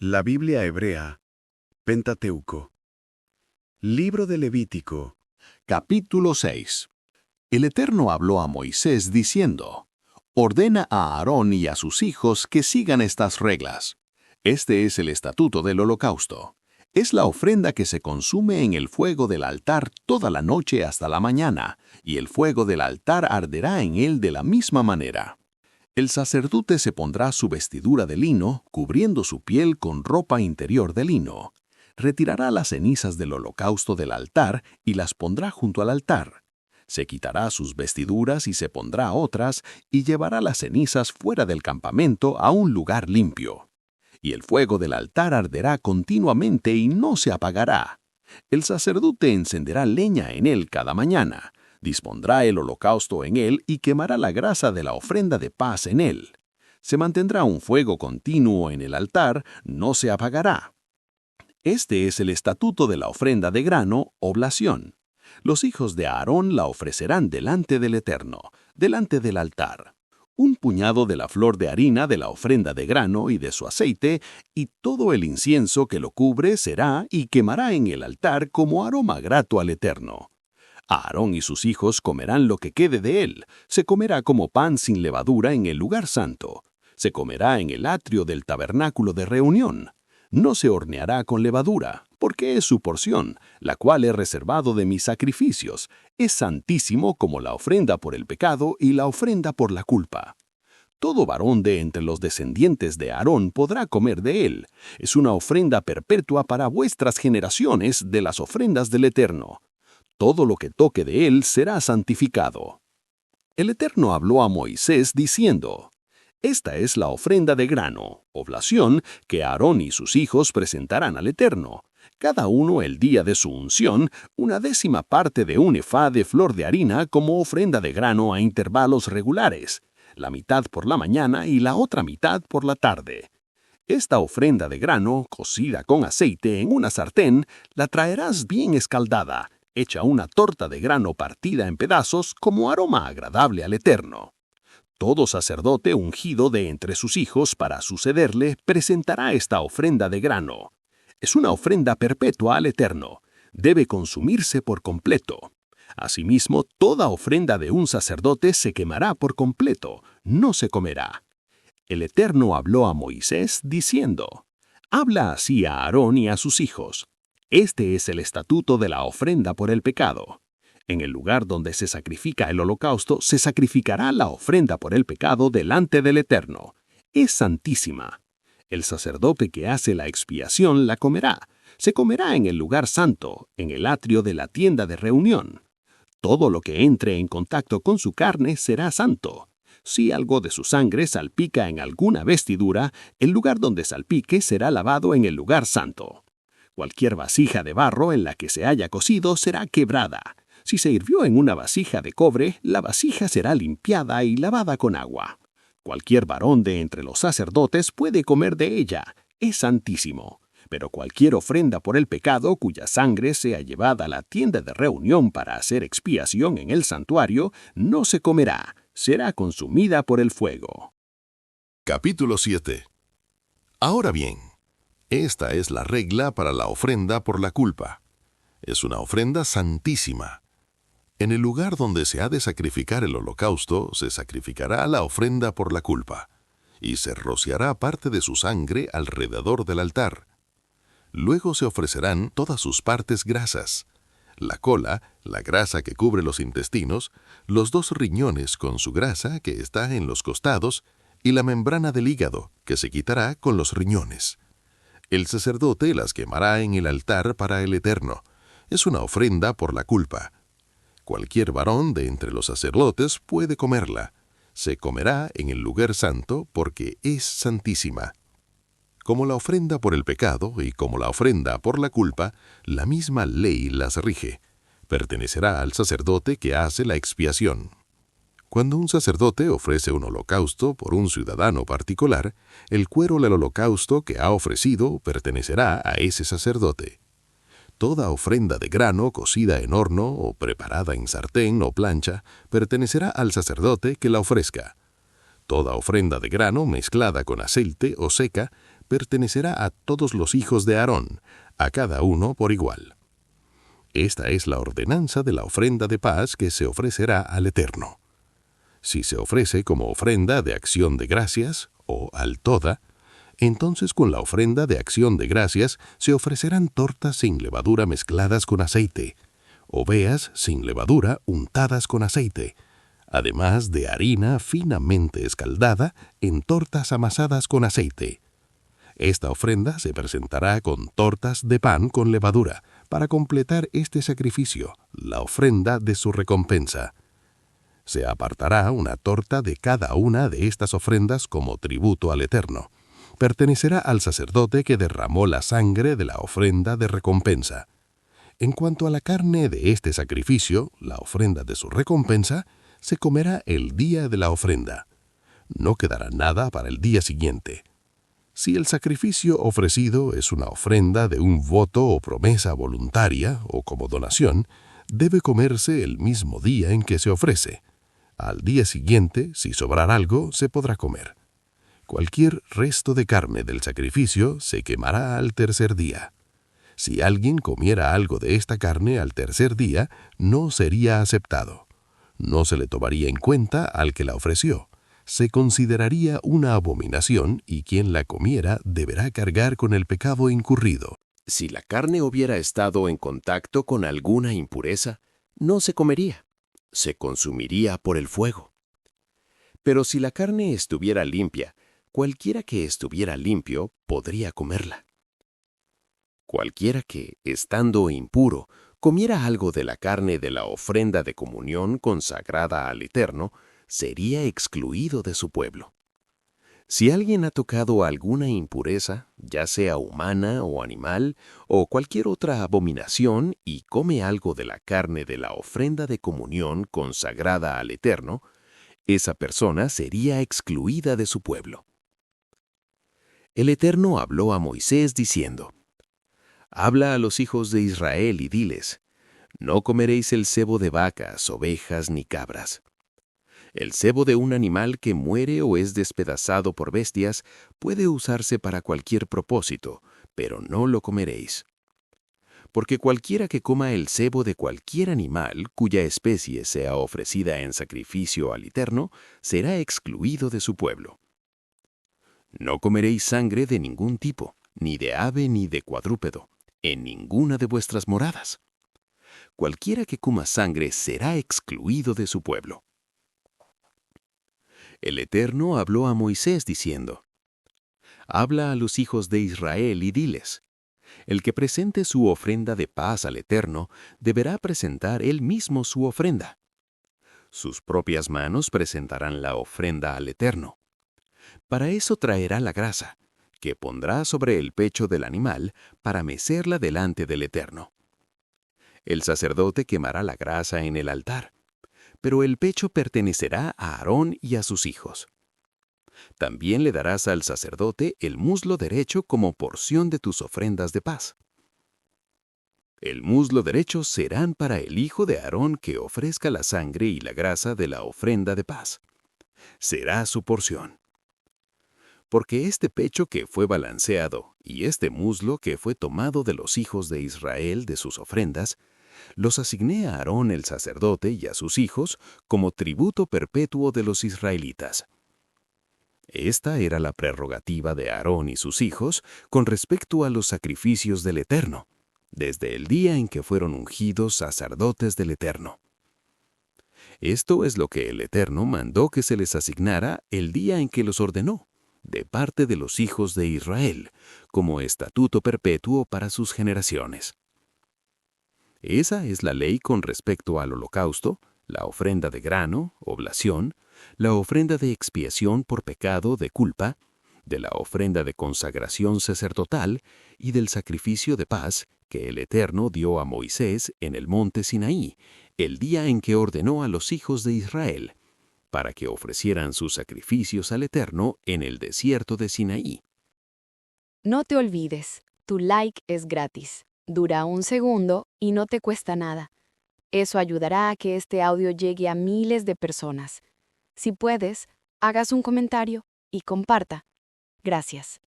La Biblia hebrea, Pentateuco. Libro de Levítico. Capítulo 6. El Eterno habló a Moisés diciendo: Ordena a Aarón y a sus hijos que sigan estas reglas. Este es el estatuto del holocausto. Es la ofrenda que se consume en el fuego del altar toda la noche hasta la mañana, y el fuego del altar arderá en él de la misma manera. El sacerdote se pondrá su vestidura de lino, cubriendo su piel con ropa interior de lino. Retirará las cenizas del holocausto del altar y las pondrá junto al altar. Se quitará sus vestiduras y se pondrá otras, y llevará las cenizas fuera del campamento a un lugar limpio. Y el fuego del altar arderá continuamente y no se apagará. El sacerdote encenderá leña en él cada mañana. Dispondrá el holocausto en él y quemará la grasa de la ofrenda de paz en él. Se mantendrá un fuego continuo en el altar, no se apagará. Este es el estatuto de la ofrenda de grano, oblación. Los hijos de Aarón la ofrecerán delante del Eterno, delante del altar. Un puñado de la flor de harina de la ofrenda de grano y de su aceite, y todo el incienso que lo cubre será y quemará en el altar como aroma grato al Eterno. Aarón y sus hijos comerán lo que quede de él. Se comerá como pan sin levadura en el lugar santo. Se comerá en el atrio del tabernáculo de reunión. No se horneará con levadura, porque es su porción, la cual he reservado de mis sacrificios. Es santísimo como la ofrenda por el pecado y la ofrenda por la culpa. Todo varón de entre los descendientes de Aarón podrá comer de él. Es una ofrenda perpetua para vuestras generaciones de las ofrendas del Eterno. Todo lo que toque de él será santificado. El Eterno habló a Moisés diciendo: Esta es la ofrenda de grano, oblación, que Aarón y sus hijos presentarán al Eterno. Cada uno el día de su unción, 1/10 parte de un efá de flor de harina como ofrenda de grano a intervalos regulares, la mitad por la mañana y la otra mitad por la tarde. Esta ofrenda de grano, cocida con aceite en una sartén, la traerás bien escaldada, hecha una torta de grano partida en pedazos como aroma agradable al Eterno. Todo sacerdote ungido de entre sus hijos para sucederle presentará esta ofrenda de grano. Es una ofrenda perpetua al Eterno. Debe consumirse por completo. Asimismo, toda ofrenda de un sacerdote se quemará por completo, no se comerá. El Eterno habló a Moisés diciendo: Habla así a Aarón y a sus hijos. Este es el estatuto de la ofrenda por el pecado. En el lugar donde se sacrifica el holocausto, se sacrificará la ofrenda por el pecado delante del Eterno. Es santísima. El sacerdote que hace la expiación la comerá. Se comerá en el lugar santo, en el atrio de la tienda de reunión. Todo lo que entre en contacto con su carne será santo. Si algo de su sangre salpica en alguna vestidura, el lugar donde salpique será lavado en el lugar santo. Cualquier vasija de barro en la que se haya cocido será quebrada. Si se hirvió en una vasija de cobre, la vasija será limpiada y lavada con agua. Cualquier varón de entre los sacerdotes puede comer de ella, es santísimo. Pero cualquier ofrenda por el pecado cuya sangre sea llevada a la tienda de reunión para hacer expiación en el santuario, no se comerá, será consumida por el fuego. Capítulo 7. Ahora bien, esta es la regla para la ofrenda por la culpa. Es una ofrenda santísima. En el lugar donde se ha de sacrificar el holocausto, se sacrificará la ofrenda por la culpa, y se rociará parte de su sangre alrededor del altar. Luego se ofrecerán todas sus partes grasas: la cola, la grasa que cubre los intestinos, los 2 riñones con su grasa que está en los costados, y la membrana del hígado, que se quitará con los riñones. El sacerdote las quemará en el altar para el Eterno. Es una ofrenda por la culpa. Cualquier varón de entre los sacerdotes puede comerla. Se comerá en el lugar santo porque es santísima. Como la ofrenda por el pecado y como la ofrenda por la culpa, la misma ley las rige. Pertenecerá al sacerdote que hace la expiación. Cuando un sacerdote ofrece un holocausto por un ciudadano particular, el cuero del holocausto que ha ofrecido pertenecerá a ese sacerdote. Toda ofrenda de grano cocida en horno o preparada en sartén o plancha pertenecerá al sacerdote que la ofrezca. Toda ofrenda de grano mezclada con aceite o seca pertenecerá a todos los hijos de Aarón, a cada uno por igual. Esta es la ordenanza de la ofrenda de paz que se ofrecerá al Eterno. Si se ofrece como ofrenda de acción de gracias, o al toda, entonces con la ofrenda de acción de gracias se ofrecerán tortas sin levadura mezcladas con aceite, ovejas sin levadura untadas con aceite, además de harina finamente escaldada en tortas amasadas con aceite. Esta ofrenda se presentará con tortas de pan con levadura, para completar este sacrificio, la ofrenda de su recompensa. Se apartará una torta de cada una de estas ofrendas como tributo al Eterno. Pertenecerá al sacerdote que derramó la sangre de la ofrenda de recompensa. En cuanto a la carne de este sacrificio, la ofrenda de su recompensa, se comerá el día de la ofrenda. No quedará nada para el día siguiente. Si el sacrificio ofrecido es una ofrenda de un voto o promesa voluntaria o como donación, debe comerse el mismo día en que se ofrece. Al día siguiente, si sobrar algo, se podrá comer. Cualquier resto de carne del sacrificio se quemará al tercer día. Si alguien comiera algo de esta carne al tercer día, no sería aceptado. No se le tomaría en cuenta al que la ofreció. Se consideraría una abominación y quien la comiera deberá cargar con el pecado incurrido. Si la carne hubiera estado en contacto con alguna impureza, no se comería, se consumiría por el fuego. Pero si la carne estuviera limpia, cualquiera que estuviera limpio podría comerla. Cualquiera que, estando impuro, comiera algo de la carne de la ofrenda de comunión consagrada al Eterno, sería excluido de su pueblo. Si alguien ha tocado alguna impureza, ya sea humana o animal, o cualquier otra abominación, y come algo de la carne de la ofrenda de comunión consagrada al Eterno, esa persona sería excluida de su pueblo. El Eterno habló a Moisés diciendo: «Habla a los hijos de Israel y diles: no comeréis el sebo de vacas, ovejas ni cabras. El sebo de un animal que muere o es despedazado por bestias puede usarse para cualquier propósito, pero no lo comeréis. Porque cualquiera que coma el sebo de cualquier animal cuya especie sea ofrecida en sacrificio al Eterno, será excluido de su pueblo. No comeréis sangre de ningún tipo, ni de ave ni de cuadrúpedo, en ninguna de vuestras moradas. Cualquiera que coma sangre será excluido de su pueblo». El Eterno habló a Moisés diciendo: «Habla a los hijos de Israel y diles: el que presente su ofrenda de paz al Eterno deberá presentar él mismo su ofrenda. Sus propias manos presentarán la ofrenda al Eterno. Para eso traerá la grasa, que pondrá sobre el pecho del animal para mecerla delante del Eterno. El sacerdote quemará la grasa en el altar, pero el pecho pertenecerá a Aarón y a sus hijos. También le darás al sacerdote el muslo derecho como porción de tus ofrendas de paz. El muslo derecho serán para el hijo de Aarón que ofrezca la sangre y la grasa de la ofrenda de paz. Será su porción. Porque este pecho que fue balanceado y este muslo que fue tomado de los hijos de Israel de sus ofrendas, los asigné a Aarón el sacerdote y a sus hijos como tributo perpetuo de los israelitas. Esta era la prerrogativa de Aarón y sus hijos con respecto a los sacrificios del Eterno, desde el día en que fueron ungidos sacerdotes del Eterno. Esto es lo que el Eterno mandó que se les asignara el día en que los ordenó, de parte de los hijos de Israel, como estatuto perpetuo para sus generaciones. Esa es la ley con respecto al holocausto, la ofrenda de grano, oblación, la ofrenda de expiación por pecado de culpa, de la ofrenda de consagración sacerdotal y del sacrificio de paz que el Eterno dio a Moisés en el monte Sinaí, el día en que ordenó a los hijos de Israel, para que ofrecieran sus sacrificios al Eterno en el desierto de Sinaí. No te olvides, tu like es gratis, dura 1 segundo y no te cuesta nada. Eso ayudará a que este audio llegue a miles de personas. Si puedes, hagas un comentario y comparta. Gracias.